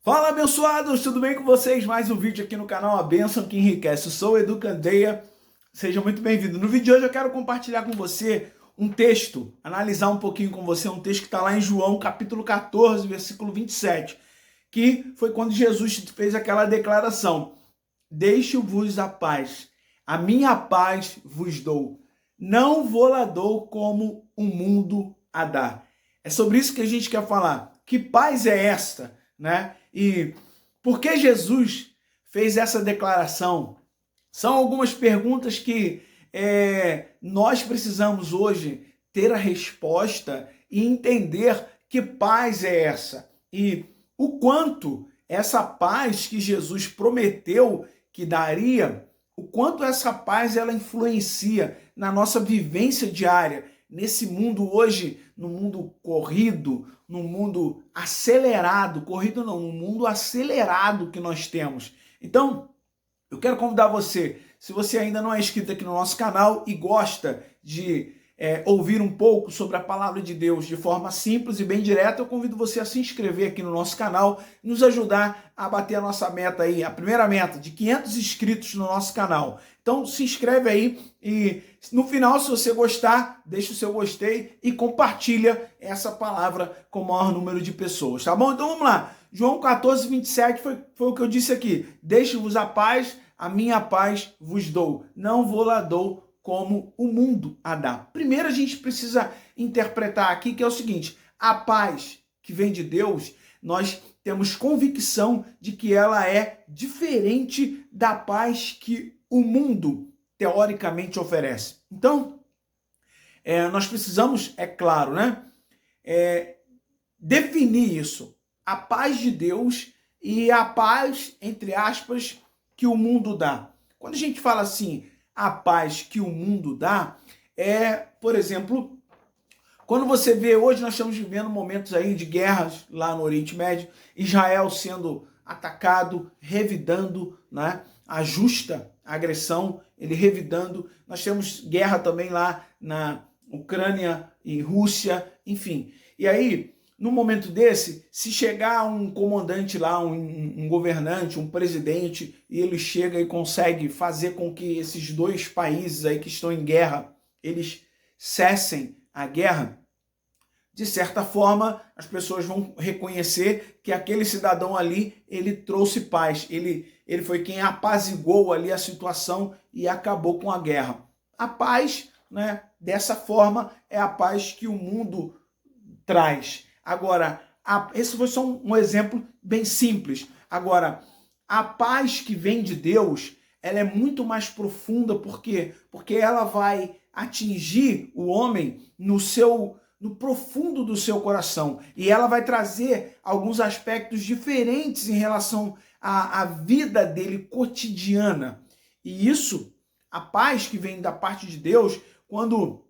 Fala, abençoados, tudo bem com vocês? Mais um vídeo aqui no canal A Bênção que Enriquece. Eu sou o Edu Candeia, seja muito bem-vindo. No vídeo de hoje eu quero compartilhar com você um texto, analisar um pouquinho com você, um texto que está lá em João, capítulo 14, versículo 27, que foi quando Jesus fez aquela declaração: deixo-vos a paz, a minha paz vos dou, não vou-la dou como o mundo a dá. É sobre isso que a gente quer falar. Que paz é esta, né? E por que Jesus fez essa declaração? São algumas perguntas que nós precisamos hoje ter a resposta e entender que paz é essa. E o quanto essa paz que Jesus prometeu que daria, o quanto essa paz ela influencia na nossa vivência diária, nesse mundo hoje, no mundo corrido, no mundo acelerado, corrido não, no mundo acelerado que nós temos. Então, eu quero convidar você, se você ainda não é inscrito aqui no nosso canal e gosta de ouvir um pouco sobre a palavra de Deus de forma simples e bem direta, eu convido você a se inscrever aqui no nosso canal, nos ajudar a bater a nossa meta aí, a primeira meta de 500 inscritos no nosso canal. Então se inscreve aí e no final, se você gostar, deixa o seu gostei e compartilha essa palavra com o maior número de pessoas, tá bom? Então vamos lá. João 14, 27 foi o que eu disse aqui. Deixo-vos a paz, a minha paz vos dou. Não vou lá dou como o mundo a dá. Primeiro a gente precisa interpretar aqui que é o seguinte: a paz que vem de Deus, nós temos convicção de que ela é diferente da paz que o mundo teoricamente oferece. Então, nós precisamos, é claro, né, definir isso. A paz de Deus e a paz, entre aspas, que o mundo dá. Quando a gente fala assim, a paz que o mundo dá, por exemplo, quando você vê, hoje nós estamos vivendo momentos aí de guerras lá no Oriente Médio, Israel sendo atacado, revidando, né, a justa agressão, ele revidando. Nós temos guerra também lá na Ucrânia e Rússia, enfim. E aí, no momento desse, se chegar um comandante lá, um governante, um presidente, e ele chega e consegue fazer com que esses dois países aí que estão em guerra, eles cessem a guerra, de certa forma, as pessoas vão reconhecer que aquele cidadão ali, ele trouxe paz, ele foi quem apaziguou ali a situação e acabou com a guerra. A paz, né, dessa forma, é a paz que o mundo traz. Agora, esse foi só um exemplo bem simples. Agora, a paz que vem de Deus, ela é muito mais profunda, por quê? Porque ela vai atingir o homem no profundo do seu coração. E ela vai trazer alguns aspectos diferentes em relação à vida dele cotidiana. E isso, a paz que vem da parte de Deus, quando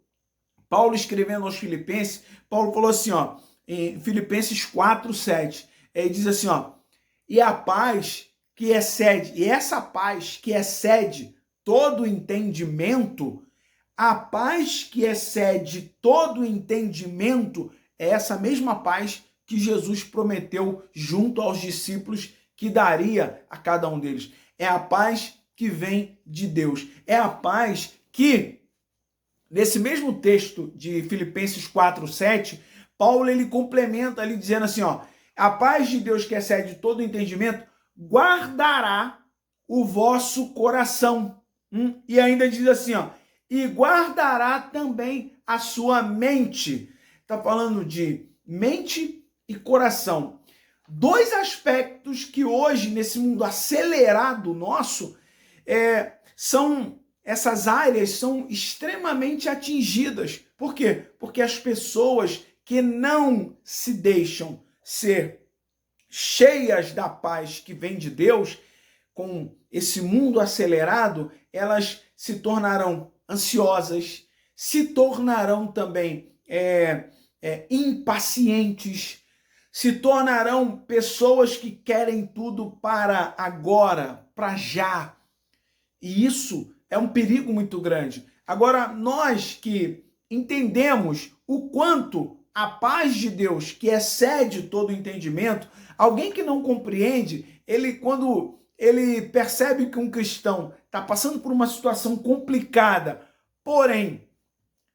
Paulo escrevendo aos Filipenses, Paulo falou assim, ó, em Filipenses 4, 7, ele diz assim, ó, e a paz que excede, e essa paz que excede todo entendimento, a paz que excede todo entendimento é essa mesma paz que Jesus prometeu junto aos discípulos que daria a cada um deles. É a paz que vem de Deus. É a paz que, nesse mesmo texto de Filipenses 4, 7, Paulo ele complementa ali dizendo assim, ó, a paz de Deus que excede todo entendimento guardará o vosso coração. E ainda diz assim, ó, e guardará também a sua mente. Está falando de mente e coração. Dois aspectos que hoje, nesse mundo acelerado nosso, essas áreas são extremamente atingidas. Por quê? Porque as pessoas que não se deixam ser cheias da paz que vem de Deus, com esse mundo acelerado, elas se tornarão ansiosas, se tornarão também impacientes, se tornarão pessoas que querem tudo para agora, para já. E isso é um perigo muito grande. Agora, nós que entendemos o quanto a paz de Deus, que excede todo o entendimento, alguém que não compreende, quando ele percebe que um cristão está passando por uma situação complicada, porém,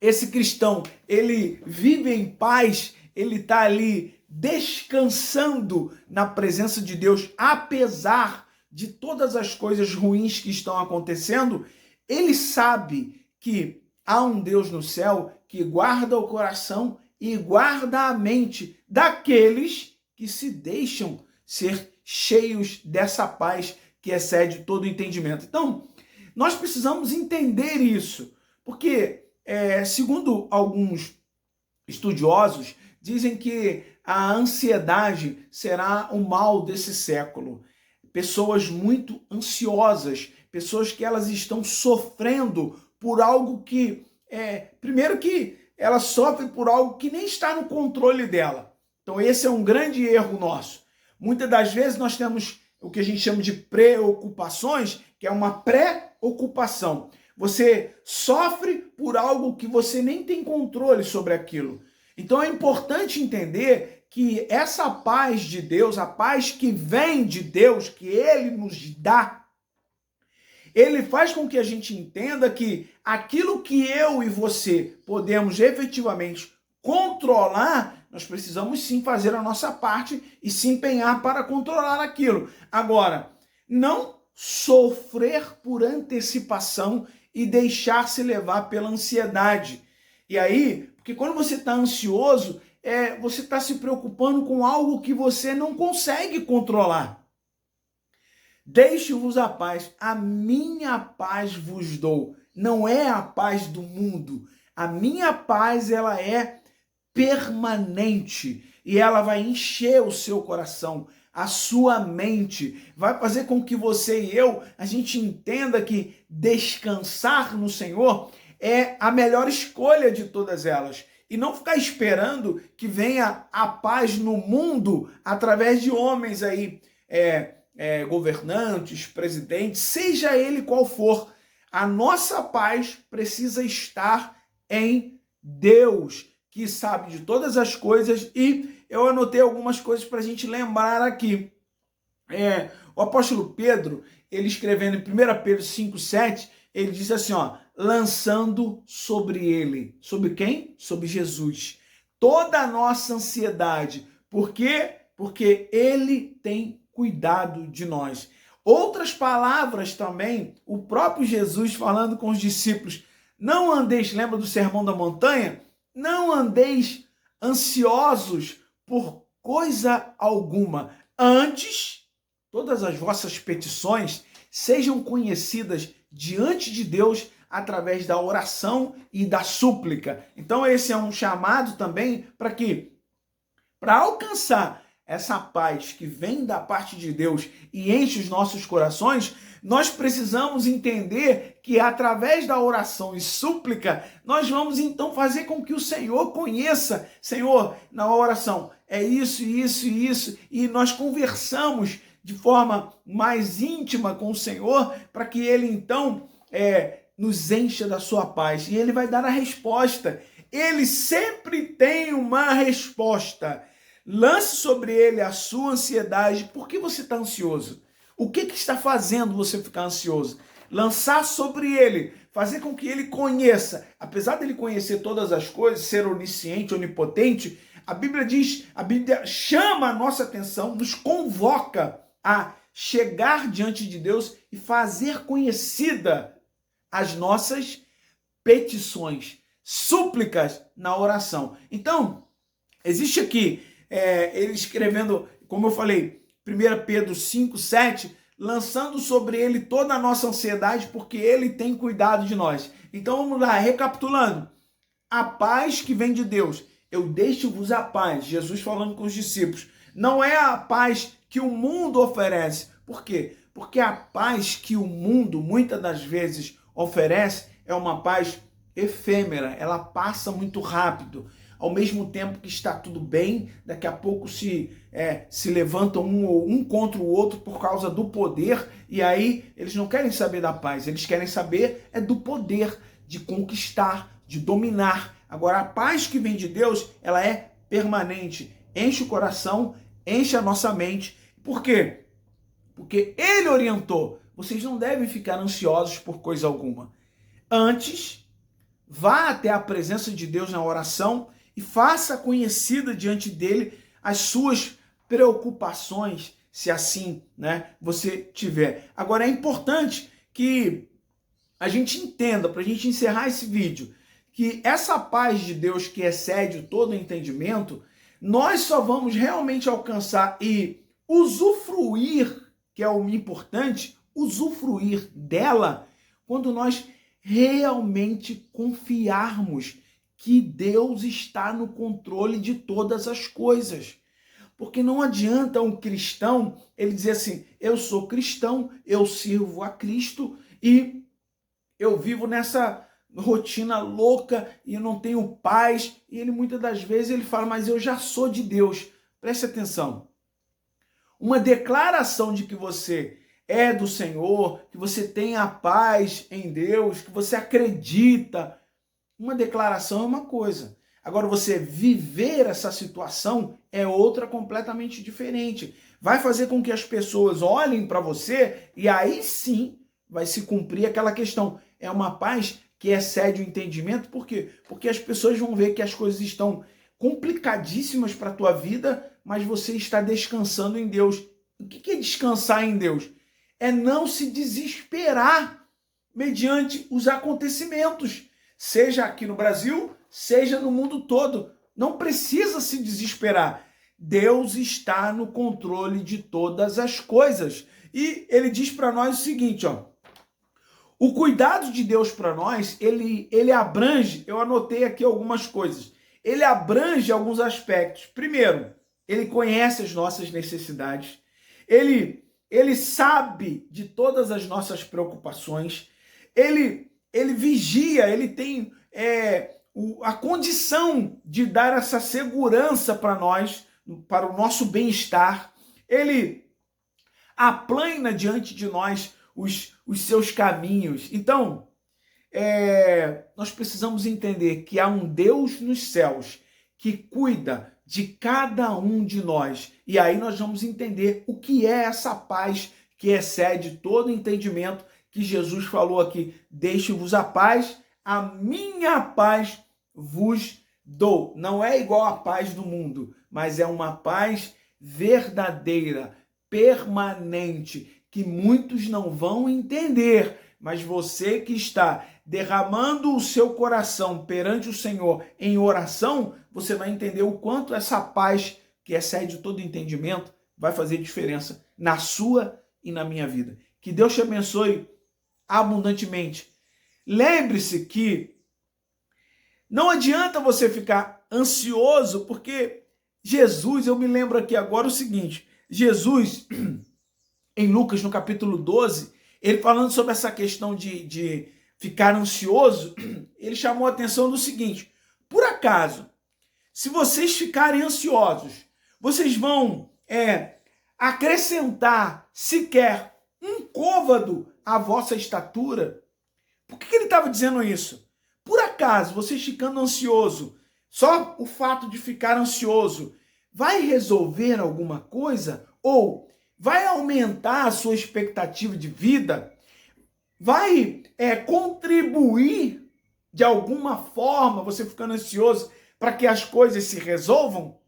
esse cristão, ele vive em paz, ele está ali descansando na presença de Deus, apesar de todas as coisas ruins que estão acontecendo, ele sabe que há um Deus no céu que guarda o coração e guarda a mente daqueles que se deixam ser cheios dessa paz que excede todo o entendimento. Então, nós precisamos entender isso, porque, segundo alguns estudiosos, dizem que a ansiedade será o mal desse século. Pessoas muito ansiosas, pessoas que elas estão sofrendo por algo que, primeiro que ela sofre por algo que nem está no controle dela. Então esse é um grande erro nosso. Muitas das vezes nós temos o que a gente chama de preocupações, que é uma pré-ocupação. Você sofre por algo que você nem tem controle sobre aquilo. Então é importante entender que essa paz de Deus, a paz que vem de Deus, que Ele nos dá, Ele faz com que a gente entenda que aquilo que eu e você podemos efetivamente controlar, nós precisamos sim fazer a nossa parte e se empenhar para controlar aquilo. Agora, não sofrer por antecipação e deixar-se levar pela ansiedade. E aí, porque quando você está ansioso, você está se preocupando com algo que você não consegue controlar. Deixe-vos a paz, a minha paz vos dou. Não é a paz do mundo. A minha paz, ela é permanente e ela vai encher o seu coração, a sua mente, vai fazer com que você e eu, a gente entenda que descansar no Senhor é a melhor escolha de todas elas. E não ficar esperando que venha a paz no mundo através de homens aí, governantes, presidentes, seja ele qual for. A nossa paz precisa estar em Deus, que sabe de todas as coisas, e eu anotei algumas coisas para a gente lembrar aqui. O apóstolo Pedro, ele escrevendo em 1 Pedro 5,7, ele diz assim, lançando sobre ele. Sobre quem? Sobre Jesus. Toda a nossa ansiedade. Por quê? Porque ele tem cuidado de nós. Outras palavras também, o próprio Jesus falando com os discípulos, não andeis, lembra do Sermão da Montanha? Não andeis ansiosos por coisa alguma. Antes, todas as vossas petições sejam conhecidas diante de Deus através da oração e da súplica. Então esse é um chamado também para alcançar essa paz que vem da parte de Deus e enche os nossos corações, nós precisamos entender que através da oração e súplica, nós vamos então fazer com que o Senhor conheça, Senhor, na oração, é isso, isso e isso, e nós conversamos de forma mais íntima com o Senhor, para que Ele então nos encha da sua paz, e Ele vai dar a resposta. Ele sempre tem uma resposta. Lance sobre ele a sua ansiedade. Por que você está ansioso? O que está fazendo você ficar ansioso? Lançar sobre ele, fazer com que ele conheça. Apesar dele conhecer todas as coisas, ser onisciente, onipotente, a Bíblia chama a nossa atenção, nos convoca a chegar diante de Deus e fazer conhecida as nossas petições, súplicas na oração. Então, existe aqui ele escrevendo, como eu falei, 1 Pedro 5,7, lançando sobre ele toda a nossa ansiedade, porque ele tem cuidado de nós. Então vamos lá, recapitulando. A paz que vem de Deus. Eu deixo-vos a paz. Jesus falando com os discípulos. Não é a paz que o mundo oferece. Por quê? Porque a paz que o mundo muitas das vezes oferece é uma paz efêmera. Ela passa muito rápido. Ao mesmo tempo que está tudo bem, daqui a pouco se levantam um contra o outro por causa do poder, e aí eles não querem saber da paz, eles querem saber do poder, de conquistar, de dominar. Agora, a paz que vem de Deus, ela é permanente enche o coração, enche a nossa mente. Por quê? Porque ele orientou. Vocês não devem ficar ansiosos por coisa alguma. Antes, vá até a presença de Deus na oração e faça conhecida diante dele as suas preocupações, se assim, você tiver. Agora, é importante que a gente entenda, para a gente encerrar esse vídeo, que essa paz de Deus que excede todo entendimento, nós só vamos realmente alcançar e usufruir, que é o importante, usufruir dela, quando nós realmente confiarmos que Deus está no controle de todas as coisas. Porque não adianta um cristão ele dizer assim, eu sou cristão, eu sirvo a Cristo e eu vivo nessa rotina louca e eu não tenho paz. E ele muitas das vezes ele fala, mas eu já sou de Deus. Preste atenção. Uma declaração de que você é do Senhor, que você tem a paz em Deus, que você acredita, uma declaração é uma coisa. Agora, você viver essa situação é outra completamente diferente. Vai fazer com que as pessoas olhem para você e aí sim vai se cumprir aquela questão. É uma paz que excede o entendimento. Por quê? Porque as pessoas vão ver que as coisas estão complicadíssimas para a tua vida, mas você está descansando em Deus. O que é descansar em Deus? É não se desesperar mediante os acontecimentos, seja aqui no Brasil, seja no mundo todo. Não precisa se desesperar. Deus está no controle de todas as coisas. E ele diz para nós o seguinte, o cuidado de Deus para nós, ele abrange, eu anotei aqui algumas coisas, ele abrange alguns aspectos. Primeiro, ele conhece as nossas necessidades, ele sabe de todas as nossas preocupações, ele vigia, ele tem a condição de dar essa segurança para nós, para o nosso bem-estar. Ele aplana diante de nós os seus caminhos. Então, nós precisamos entender que há um Deus nos céus que cuida de cada um de nós. E aí nós vamos entender o que é essa paz que excede todo entendimento, que Jesus falou aqui, deixe-vos a paz, a minha paz vos dou. Não é igual à paz do mundo, mas é uma paz verdadeira, permanente, que muitos não vão entender, mas você que está derramando o seu coração perante o Senhor em oração, você vai entender o quanto essa paz que excede todo entendimento vai fazer diferença na sua e na minha vida. Que Deus te abençoe abundantemente. Lembre-se que não adianta você ficar ansioso, porque Jesus, eu me lembro aqui agora o seguinte, Jesus, em Lucas, no capítulo 12, ele falando sobre essa questão de ficar ansioso, ele chamou a atenção do seguinte, por acaso, se vocês ficarem ansiosos, vocês vão acrescentar sequer um côvado à vossa estatura? Por que ele estava dizendo isso? Por acaso, vocês ficando ansioso, só o fato de ficar ansioso vai resolver alguma coisa? Ou vai aumentar a sua expectativa de vida? Vai contribuir de alguma forma, você ficando ansioso, para que as coisas se resolvam?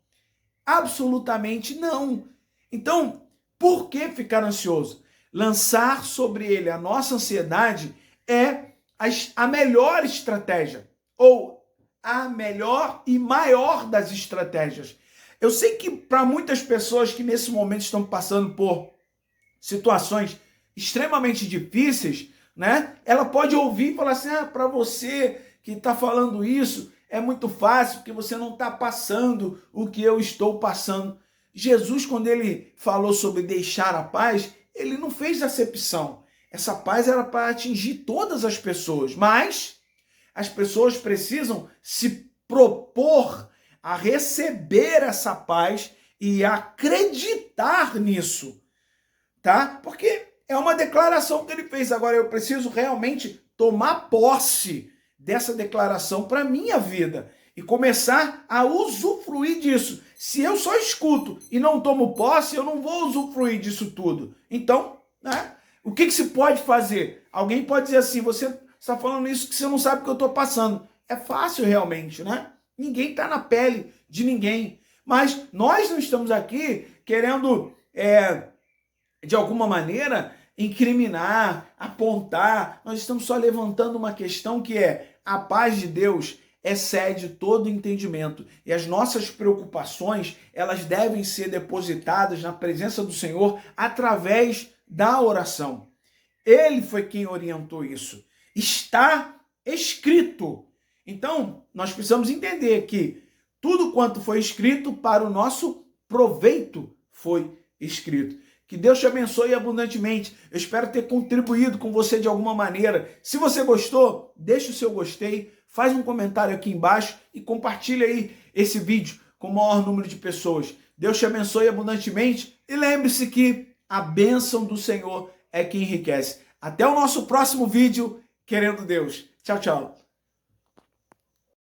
Absolutamente não. Então, por que ficar ansioso? Lançar sobre ele a nossa ansiedade é a melhor estratégia, ou a melhor e maior das estratégias. Eu sei que para muitas pessoas que nesse momento estão passando por situações extremamente difíceis, ela pode ouvir e falar assim, para você que está falando isso, é muito fácil, porque você não está passando o que eu estou passando. Jesus, quando ele falou sobre deixar a paz, ele não fez acepção. Essa paz era para atingir todas as pessoas, mas as pessoas precisam se propor a receber essa paz e acreditar nisso, tá? Porque é uma declaração que ele fez. Agora eu preciso realmente tomar posse dessa declaração para a minha vida. e começar a usufruir disso. Se eu só escuto e não tomo posse, eu não vou usufruir disso tudo. Então, né, o que se pode fazer? Alguém pode dizer assim, você está falando isso que você não sabe o que eu estou passando. É fácil realmente, né? Ninguém está na pele de ninguém. Mas nós não estamos aqui querendo, de alguma maneira, incriminar, apontar. Nós estamos só levantando uma questão que é a paz de Deus excede todo entendimento. E as nossas preocupações, elas devem ser depositadas na presença do Senhor através da oração. Ele foi quem orientou isso. Está escrito. Então, nós precisamos entender que tudo quanto foi escrito para o nosso proveito foi escrito. Que Deus te abençoe abundantemente. Eu espero ter contribuído com você de alguma maneira. Se você gostou, deixa o seu gostei, faz um comentário aqui embaixo e compartilha aí esse vídeo com o maior número de pessoas. Deus te abençoe abundantemente e lembre-se que a bênção do Senhor é que enriquece. Até o nosso próximo vídeo, querendo Deus. Tchau, tchau.